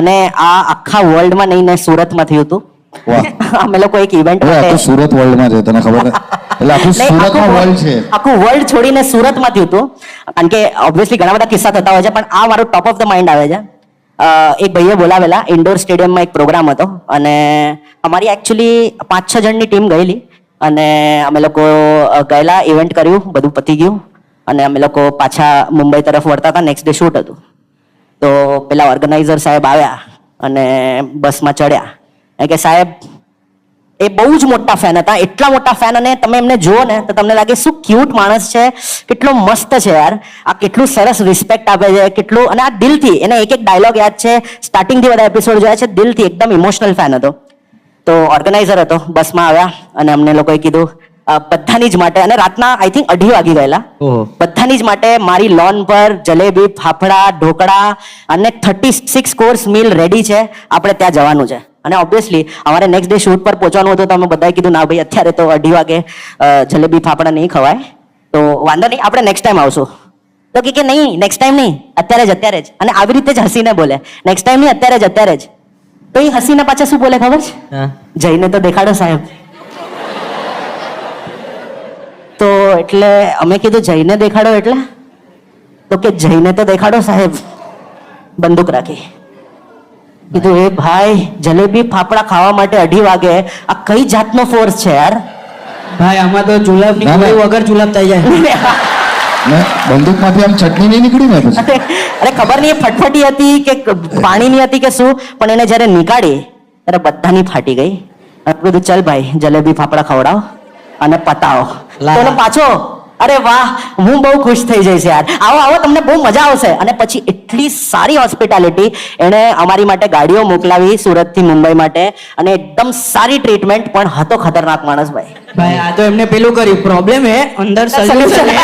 અને આ આખા વર્લ્ડમાં નહીં ને સુરતમાં થયું હતું. અમે લોકો એક ઇવેન્ટ સુરત વર્લ્ડમાં છે, તને ખબર એટલે આખું સુરતમાં વર્લ્ડ છે. આખું વર્લ્ડ છોડીને સુરતમાં થયું હતું. કારણ કે ઓબ્વિયસલી ઘણા બધા કિસ્સા થતા હોય છે, પણ આ મારું ટોપ ઓફ ધ માઇન્ડ આવે છે. એક ભાઈએ બોલાવેલા ઇન્ડોર સ્ટેડિયમમાં એક પ્રોગ્રામ હતો અને અમારી એકચ્યુઅલી 5-6 જણની ટીમ ગયેલી અને અમે લોકો ગયેલા, ઇવેન્ટ કર્યું, બધું પતી ગયું અને અમે લોકો પાછા મુંબઈ તરફ વળતા હતા. નેક્સ્ટ ડે શૂટ હતું. તો પેલા ઓર્ગેનાઇઝર સાહેબ આવ્યા અને બસમાં ચડ્યા. કે સાહેબ એ બહુ જ મોટા ફેન હતા, એટલા મોટા ફેન, અને તમે એમને જુઓ ને તો તમને લાગે શું ક્યુટ માણસ છે, કેટલો મસ્ત છે યાર, આ કેટલું સરસ રિસ્પેક્ટ આપે છે, કેટલું, અને આ દિલથી, એને એક એક ડાયલોગ યાદ છે, સ્ટાર્ટિંગથી બધા એપિસોડ જોયા છે, દિલથી એકદમ ઇમોશનલ ફેન હતો. તો ઓર્ગેનાઇઝર હતો, બસમાં આવ્યા અને અમને લોકોએ કીધું બધાની જ માટે, અને રાતના આઈ થિંક 2:30 વાગી ગયેલા, બધાની જ માટે મારી લોન પર જલેબી, ફાફડા, ઢોકળા અને 36 કોર્સ મીલ રેડી છે, આપણે ત્યાં જવાનું છે. અને ઓબ્વિયસલી અમારે નેક્સ્ટ ડે શૂટ પર પહોંચવાનું હતું, તો અમે બધાએ કીધું ના ભાઈ અત્યારે તો 2:30 વાગે જલેબી ફાફડા નહીં ખવાય, તો વાંધો નહીં, આપણે નેક્સ્ટ ટાઈમ આવશું. તો કે નહીં, નેક્સ્ટ ટાઈમ નહીં, અત્યારે જ. અને આવી રીતે જ હસીને બોલે, નેક્સ્ટ ટાઈમ નહીં, અત્યારે જ. તો એ હસીને પાછા શું બોલે ખબર છે? જઈને તો દેખાડો સાહેબ. તો એટલે અમે કીધું જઈને દેખાડો એટલે? તો કે જઈને તો દેખાડો સાહેબ, બંદૂક રાખી. કીધું એ ભાઈ, જલેબી ફાફડા ખાવા માટે 2:30 વાગે આ કઈ જાતનો ફોર્સ છે યાર? ભાઈ આમાં તો જુલાબની ગોળી વગર જુલાબ થઈ જાય. બંદૂકમાંથી આમ ચટણી નહીં નીકળી ને પછી? અરે ખબર નહીં એ ફટફટી હતી કે પાણીની હતી કે શું, પણ એને જ્યારે નીકાળી ત્યારે બધાની ફાટી ગઈ. કીધું ચલ ભાઈ જલેબી ફાફડા ખવડાવ અને પતાવો. તો પાછો, અરે વાહ, હું બહુ ખુશ થઈ જઈશ યાર, આવો આવો, તમને બહુ મજા આવશે. અને પછી એટલી સારી હોસ્પિટાલિટી, એણે અમારી માટે ગાડીઓ મોકલાવી સુરતથી મુંબઈ માટે, અને એકદમ સારી ટ્રીટમેન્ટ, પણ હતો ખતરનાક માણસ ભાઈ. ભાઈ આ તો એમને પેલું કર્યું, પ્રોબ્લેમ હે અંદર સોલ્યુશન હે.